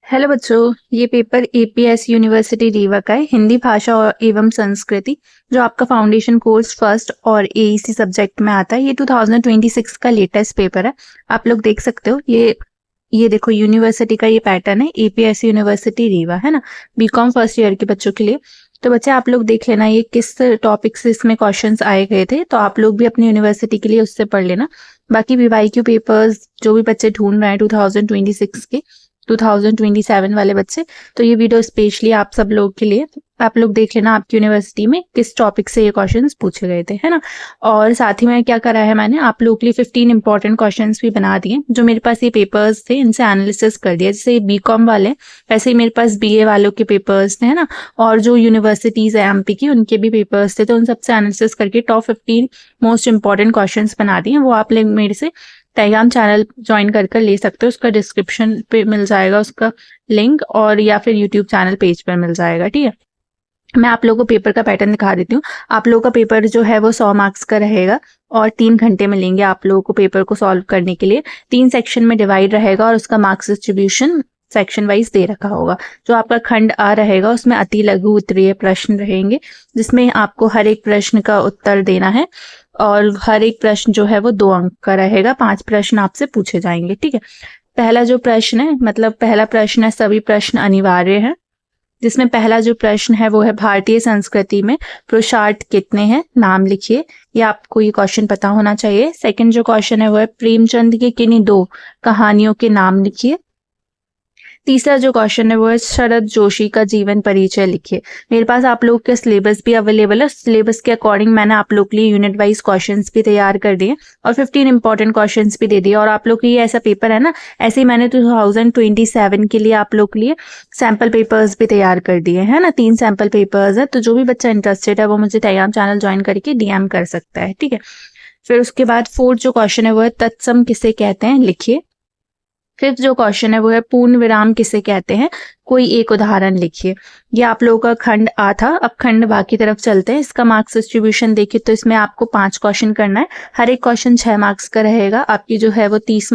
Hello बच्चों, ये paper APS university Rewa का है। हिंदी भाषा और एवं संस्कृति जो आपका फाउंडेशन कोर्स फर्स्ट और एईसी सब्जेक्ट में आता है। ये 2026 का लेटेस्ट पेपर है। आप लोग देख सकते हो, ये देखो यूनिवर्सिटी का ये पैटर्न है, एपीएस यूनिवर्सिटी रीवा, है ना। बीकॉम फर्स्ट ईयर के बच्चों के लिए। तो बच्चे आप लोग देख लेना ये किस टॉपिक से इसमें क्वेश्चंस आए गए थे, तो आप लोग भी अपनी यूनिवर्सिटी के लिए उससे पढ़ लेना। बाकी वीवाईक्यू पेपर्स जो भी बच्चे ढूंढ रहे हैं 2026 के, 2027 वाले बच्चे, तो ये वीडियो स्पेशली आप सब लोग के लिए। आप लोग देख लेना आपकी यूनिवर्सिटी में किस टॉपिक से ये क्वेश्चंस पूछे गए थे, है ना। और साथ ही में क्या करा है, मैंने आप लोग के लिए 15 इंपॉर्टेंट क्वेश्चंस भी बना दिए। जो मेरे पास ये पेपर्स थे इनसे एनालिसिस कर दिया। जैसे बीकॉम वाले, वैसे ही मेरे पास बीए वालों के पेपर्स थे, है ना। और जो यूनिवर्सिटीज है एमपी की, उनके भी पेपर्स थे, तो उन सबसे एनालिसिस करके टॉप 15 मोस्ट इंपॉर्टेंट क्वेश्चन बना दिए। वो आप लोग मेरे से टेलीग्राम चैनल ज्वाइन कर ले सकते हो। उसका डिस्क्रिप्शन पे मिल जाएगा उसका लिंक, और या फिर यूट्यूब चैनल पेज पर मिल जाएगा, ठीक है। मैं आप लोगों को पेपर का पैटर्न दिखा देती हूँ। आप लोगों का पेपर जो है वो 100 मार्क्स का रहेगा और 3 घंटे मिलेंगे आप लोगों को पेपर को सॉल्व करने के लिए। 3 सेक्शन में डिवाइड रहेगा और उसका मार्क्स डिस्ट्रीब्यूशन सेक्शन वाइज दे रखा होगा। जो आपका खंड आ रहेगा उसमें अति लघु उत्तरीय प्रश्न रहेंगे, जिसमें आपको हर एक प्रश्न का उत्तर देना है। और हर एक प्रश्न जो है वो 2 अंक का रहेगा। 5 प्रश्न आपसे पूछे जाएंगे, ठीक है। पहला जो प्रश्न है, मतलब पहला प्रश्न है सभी प्रश्न अनिवार्य है, जिसमें पहला जो प्रश्न है वो है भारतीय संस्कृति में पुरुषार्थ कितने हैं, नाम लिखिए। ये आपको ये क्वेश्चन पता होना चाहिए। सेकंड जो क्वेश्चन है वो है प्रेमचंद की किन्हीं 2 कहानियों के नाम लिखिए। तीसरा जो क्वेश्चन है वो है शरद जोशी का जीवन परिचय लिखिए। मेरे पास आप लोग के सिलेबस भी अवेलेबल है। सिलेबस के अकॉर्डिंग मैंने आप लोग के लिए यूनिट वाइज क्वेश्चंस भी तैयार कर दिए और 15 इंपॉर्टेंट क्वेश्चंस भी दे दिए। और आप लोग के ये ऐसा पेपर है ना, ऐसे ही मैंने 2027 के लिए आप लोग के लिए सैम्पल पेपर्स भी तैयार कर दिए हैं ना। 3 सैम्पल पेपर्स है, तो जो भी बच्चा इंटरेस्टेड है वो मुझे टेलीग्राम चैनल ज्वाइन करके डीएम कर सकता है, ठीक है। फिर उसके बाद फोर्थ जो क्वेश्चन है वो है तत्सम किसे कहते हैं, लिखिए। फिफ्थ जो क्वेश्चन है वो है पूर्ण विराम किसे कहते हैं, कोई एक उदाहरण लिखिए। ये आप लोगों का खंड आ था। अब खंड बा की तरफ चलते हैं। इसका मार्क्स डिस्ट्रीब्यूशन देखिए तो इसमें आपको 5 क्वेश्चन करना है। हर एक क्वेश्चन 6 मार्क्स का रहेगा। आपकी जो है वो 30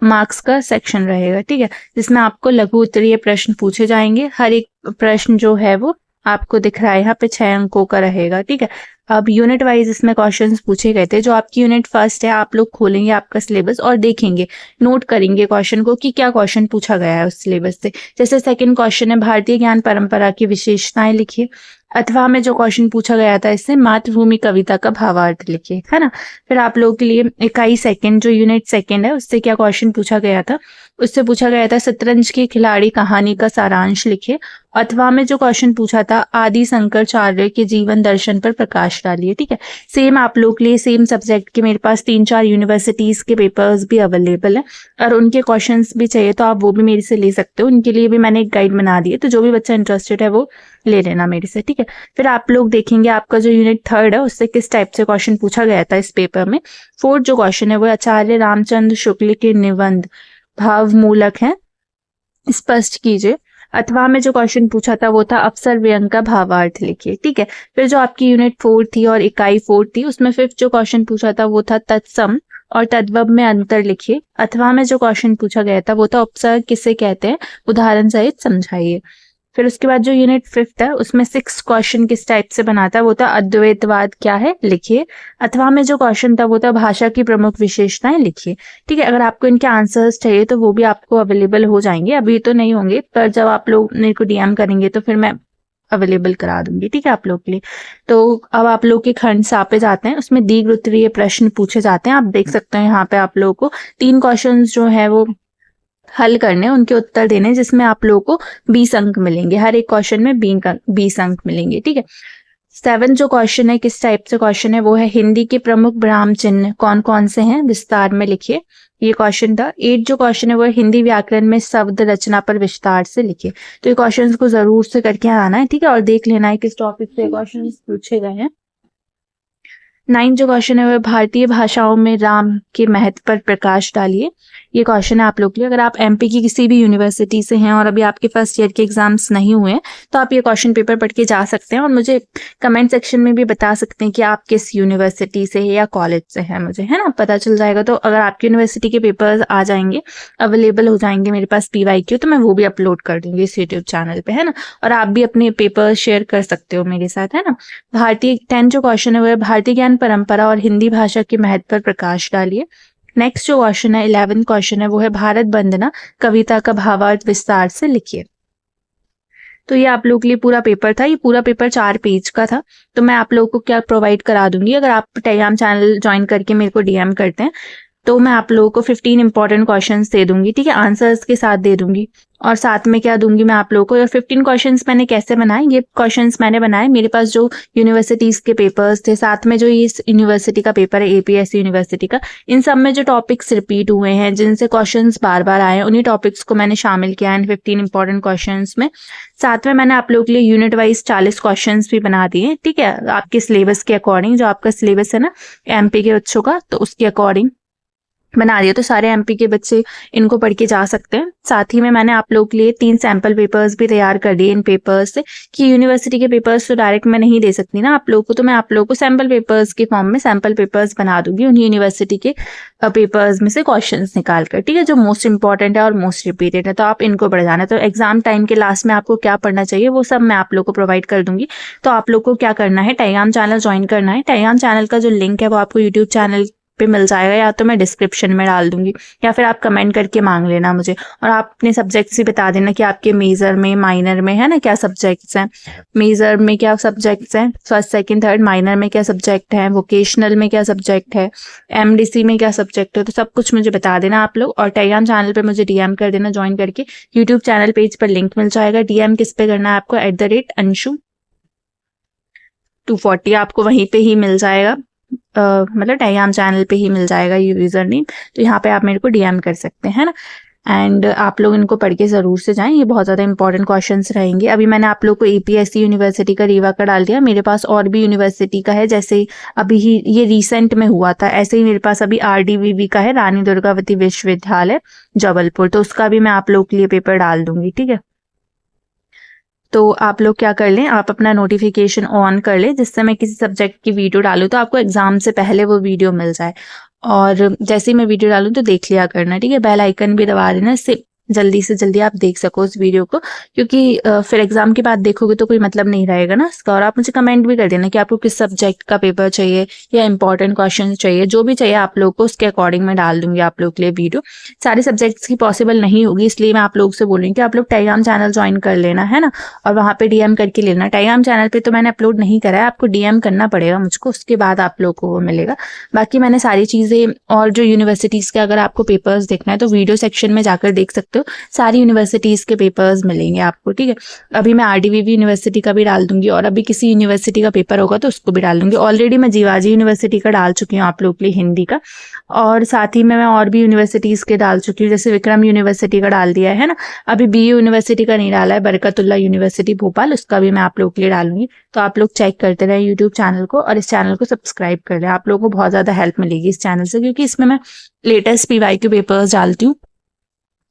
मार्क्स का सेक्शन रहेगा, ठीक है, जिसमें आपको लघु उत्तरीय प्रश्न पूछे जाएंगे। हर एक प्रश्न जो है वो आपको दिख रहा है यहाँ पे 6 अंकों का रहेगा, ठीक है। अब यूनिट वाइज इसमें क्वेश्चंस पूछे गए थे। जो आपकी यूनिट फर्स्ट है, आप लोग खोलेंगे आपका सिलेबस और देखेंगे, नोट करेंगे क्वेश्चन को कि क्या क्वेश्चन पूछा गया है उस सिलेबस से। जैसे सेकंड क्वेश्चन है भारतीय ज्ञान परंपरा की विशेषताएं लिखिए। अथवा में जो क्वेश्चन पूछा गया था इससे मातृभूमि कविता का भावार्थ लिखिए, है ना। फिर आप लोगों के लिए इकाई सेकंड जो यूनिट सेकंड है उससे क्या क्वेश्चन पूछा गया था, उससे पूछा गया था शतरंज के खिलाड़ी कहानी का सारांश लिखिए। अथवा में जो क्वेश्चन पूछा था आदि शंकराचार्य के जीवन दर्शन पर प्रकाश डालिए, ठीक है। सेम आप लोग के लिए सेम सब्जेक्ट के मेरे पास 3-4 यूनिवर्सिटीज के पेपर्स भी अवेलेबल है और उनके क्वेश्चंस भी चाहिए तो आप वो भी मेरे से ले सकते हो। उनके लिए भी मैंने एक गाइड बना दी है, तो जो भी बच्चा इंटरेस्टेड है वो ले लेना मेरे से, ठीक है। फिर आप लोग देखेंगे आपका जो यूनिट थर्ड है उससे किस टाइप से क्वेश्चन पूछा गया था इस पेपर में। फोर्थ जो क्वेश्चन है वो आचार्य रामचंद्र शुक्ल के निबंध भाव मूलक है, स्पष्ट कीजिए। अथवा में जो क्वेश्चन पूछा था वो था अवसर व्यंग का भावार्थ लिखिए, ठीक है। फिर जो आपकी यूनिट 4 थी और इकाई 4 थी उसमें फिफ्थ जो क्वेश्चन पूछा था वो था तत्सम और तद्भव में अंतर लिखिए। अथवा में जो क्वेश्चन पूछा गया था वो था उपसर्ग किसे कहते हैं, उदाहरण सहित समझाइए। फिर उसके बाद जो यूनिट 5 है उसमें 6 क्वेश्चन किस टाइप से बना था, वो था अद्वैतवाद क्या है, लिखिए। अथवा में जो क्वेश्चन था वो था भाषा की प्रमुख विशेषताएं लिखिए, ठीक है। अगर आपको इनके आंसर्स चाहिए तो वो भी आपको अवेलेबल हो जाएंगे, अभी तो नहीं होंगे, पर जब आप लोग मेरे को डीएम करेंगे तो फिर मैं अवेलेबल करा दूंगी, ठीक है, आप लोग के लिए। तो अब आप लोग के खंड सा पे जाते हैं, उसमें दीर्घ उत्तरीय प्रश्न पूछे जाते हैं। आप देख सकते हैं यहाँ पे आप लोगों को 3 क्वेश्चन जो है वो हल करने, उनके उत्तर देने, जिसमें आप लोगों को 20 अंक मिलेंगे। हर एक क्वेश्चन में 20 अंक मिलेंगे, ठीक है। 7 जो क्वेश्चन है किस टाइप से क्वेश्चन है, वो है हिंदी के प्रमुख विराम चिन्ह कौन कौन से हैं, विस्तार में लिखिए। ये क्वेश्चन था। 8 जो क्वेश्चन है वो है हिंदी व्याकरण में शब्द रचना पर विस्तार से लिखिए। तो ये क्वेश्चन को जरूर से करके आना है, ठीक है, और देख लेना है किस टॉपिक से क्वेश्चन पूछे गए हैं। 9 जो क्वेश्चन है वह भारतीय भाषाओं में राम के महत्व पर प्रकाश डालिए। ये क्वेश्चन है आप लोग के लिए। अगर आप एमपी की किसी भी यूनिवर्सिटी से हैं और अभी आपके फर्स्ट ईयर के एग्जाम्स नहीं हुए हैं तो आप ये क्वेश्चन पेपर पढ़ के जा सकते हैं और मुझे कमेंट सेक्शन में भी बता सकते हैं कि आप किस यूनिवर्सिटी से है या कॉलेज से है, मुझे है ना पता चल जाएगा। तो अगर आपकी यूनिवर्सिटी के पेपर्स आ जाएंगे, अवेलेबल हो जाएंगे मेरे पास PYQ, तो मैं वो भी अपलोड कर दूंगी इस यूट्यूब चैनल पे, है ना। और आप भी अपने पेपर शेयर कर सकते हो मेरे साथ, है ना। भारतीय 10 जो क्वेश्चन है वो है भारतीय ज्ञान परंपरा और हिंदी भाषा के महत्व पर प्रकाश डालिए। नेक्स्ट जो क्वेश्चन है 11 क्वेश्चन है वो है भारत वंदना कविता का भावार्थ विस्तार से लिखिए। तो ये आप लोगों के लिए पूरा पेपर था। ये पूरा पेपर 4 पेज का था। तो मैं आप लोगों को क्या प्रोवाइड करा दूंगी, अगर आप टेलीग्राम चैनल ज्वाइन करके मेरे को DM करते हैं तो मैं आप लोगों को 15 इंपॉर्टेंट क्वेश्चंस दे दूंगी, ठीक है, आंसर्स के साथ दे दूंगी। और साथ में क्या दूंगी मैं आप लोगों को, 15 क्वेश्चंस मैंने कैसे बनाए, ये क्वेश्चंस मैंने बनाए, मेरे पास जो यूनिवर्सिटीज के पेपर्स थे, साथ में जो ये यूनिवर्सिटी का पेपर है APS यूनिवर्सिटी का, इन सब में जो टॉपिक्स रिपीट हुए हैं, जिनसे क्वेश्चंस बार बार आए हैं, उन्हीं टॉपिक्स को मैंने शामिल किया इन 15 इंपॉर्टेंट क्वेश्चंस में। साथ में मैंने आप लोगों के लिए यूनिट वाइज 40 क्वेश्चन भी बना दिए, ठीक है, आपके सिलेबस के अकॉर्डिंग। जो आपका सिलेबस है ना MP के बच्चों का, तो उसके अकॉर्डिंग बना दिया। तो सारे MP के बच्चे इनको पढ़ के जा सकते हैं। साथ ही में मैंने आप लोगों के लिए 3 सैंपल पेपर्स भी तैयार कर दिए इन पेपर्स से, कि यूनिवर्सिटी के पेपर्स तो डायरेक्ट मैं नहीं दे सकती ना आप लोगों को, तो मैं आप लोगों को सैंपल पेपर्स के फॉर्म में सैंपल पेपर्स बना दूंगी उन्हीं यूनिवर्सिटी के पेपर्स में से क्वेश्चंस निकाल कर, ठीक है, जो मोस्ट इंपॉर्टेंट है और मोस्ट रिपीटेड है। तो आप इनको पढ़ जाना। तो एग्जाम टाइम के लास्ट में आपको क्या पढ़ना चाहिए वो सब मैं आप लोग को प्रोवाइड कर दूंगी। तो आप लोग को क्या करना है, टेलीग्राम चैनल ज्वाइन करना है। टेलीग्राम चैनल का जो लिंक है वो आपको यूट्यूब चैनल पे मिल जाएगा, या तो मैं डिस्क्रिप्शन में डाल दूंगी, या फिर आप कमेंट करके मांग लेना मुझे। और आप अपने सब्जेक्ट्स भी बता देना कि आपके मेजर में, माइनर में, है ना, क्या सब्जेक्ट्स हैं। मेजर में क्या सब्जेक्ट्स हैं, फर्स्ट सेकंड थर्ड, माइनर में क्या सब्जेक्ट है, वोकेशनल में क्या सब्जेक्ट है, MDC में क्या सब्जेक्ट है, तो सब कुछ मुझे बता देना आप लोग। और टेलीग्राम चैनल पर मुझे DM कर देना ज्वाइन करके। यूट्यूब चैनल पेज पर लिंक मिल जाएगा। DM किस पे करना है आपको, @anshu240 आपको वहीं पे ही मिल जाएगा, मतलब टेलीग्राम चैनल पे ही मिल जाएगा यूजर नेम। तो यहाँ पे आप मेरे को DM कर सकते हैं ना। एंड आप लोग इनको पढ़ के जरूर से जाएं, ये बहुत ज़्यादा इंपॉर्टेंट क्वेश्चंस रहेंगे। अभी मैंने आप लोग को APSC यूनिवर्सिटी का रीवा का डाल दिया। मेरे पास और भी यूनिवर्सिटी का है, जैसे अभी ही ये रिसेंट में हुआ था, ऐसे ही मेरे पास अभी RDVV का है, रानी दुर्गावती विश्वविद्यालय जबलपुर, तो उसका भी मैं आप लोग के लिए पेपर डाल दूंगी, ठीक है। तो आप लोग क्या कर लें, आप अपना नोटिफिकेशन ऑन कर लें, जिससे मैं किसी सब्जेक्ट की वीडियो डालूँ तो आपको एग्जाम से पहले वो वीडियो मिल जाए। और जैसे ही मैं वीडियो डालूँ तो देख लिया करना, ठीक है। बेल आइकन भी दबा देना, इससे जल्दी से जल्दी आप देख सको उस वीडियो को, क्योंकि फिर एग्जाम के बाद देखोगे तो कोई मतलब नहीं रहेगा ना इसका। और आप मुझे कमेंट भी कर देना कि आपको किस सब्जेक्ट का पेपर चाहिए या इंपॉर्टेंट क्वेश्चन चाहिए, जो भी चाहिए आप लोग को, उसके अकॉर्डिंग मैं डाल दूंगी आप लोग के लिए वीडियो। सारे सब्जेक्ट्स की पॉसिबल नहीं होगी, इसलिए मैं आप लोग से बोलूँगी कि आप लोग टेलीग्राम चैनल ज्वाइन कर लेना, है ना, और वहाँ पे DM करके लेना। टेलीग्राम चैनल पे तो मैंने अपलोड नहीं करा है, आपको DM करना पड़ेगा मुझको, उसके बाद आप लोग को वो मिलेगा। बाकी मैंने सारी चीज़ें, और जो यूनिवर्सिटीज़ के अगर आपको पेपर्स देखना है तो वीडियो सेक्शन में जाकर देख सकते हो, सारी यूनिवर्सिटीज़ के पेपर्स मिलेंगे आपको, ठीक है। अभी मैं RDVV यूनिवर्सिटी का भी डाल दूंगी, और अभी किसी यूनिवर्सिटी का पेपर होगा तो उसको भी डाल दूंगी। ऑलरेडी मैं जीवाजी यूनिवर्सिटी का डाल चुकी हूँ आप लोग के लिए हिंदी का, और साथ ही में मैं और भी यूनिवर्सिटीज़ के डाल चुकी हूँ, जैसे विक्रम यूनिवर्सिटी का डाल दिया है ना। अभी BU यूनिवर्सिटी का नहीं डाला है, बरकतुल्ला यूनिवर्सिटी भोपाल, उसका भी मैं आप लोग के लिए डालूंगी। तो आप लोग चेक करते रहे यूट्यूब चैनल को, और इस चैनल को सब्सक्राइब कर लें। आप लोगों को बहुत ज़्यादा हेल्प मिलेगी इस चैनल से, क्योंकि इसमें मैं लेटेस्ट PYQ पेपर्स डालती हूँ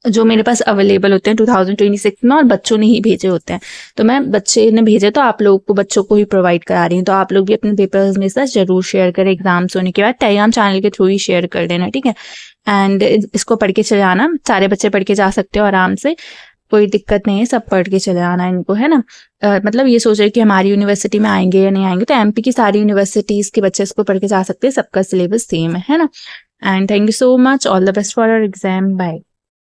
जो मेरे पास अवेलेबल होते हैं 2026 में, और बच्चों ने ही भेजे होते हैं। तो मैं, बच्चे ने भेजे तो आप लोगों को, बच्चों को ही प्रोवाइड करा रही हूँ। तो आप लोग भी अपने पेपर्स में साथ जरूर शेयर करें, एग्जाम्स होने के बाद टेलीग्राम चैनल के थ्रू ही शेयर कर देना, ठीक है। एंड इसको पढ़ के चले आना, सारे बच्चे पढ़ के जा सकते हो आराम से, कोई दिक्कत नहीं है, सब पढ़ के चले आना इनको, है ना। मतलब ये सोच रहे कि हमारी यूनिवर्सिटी में आएंगे या नहीं आएंगे, तो MP की सारी यूनिवर्सिटीज़ के बच्चे इसको पढ़ के जा सकते हैं, सबका सिलेबस सेम है ना। And thank you so much, all the best for our exam, bye.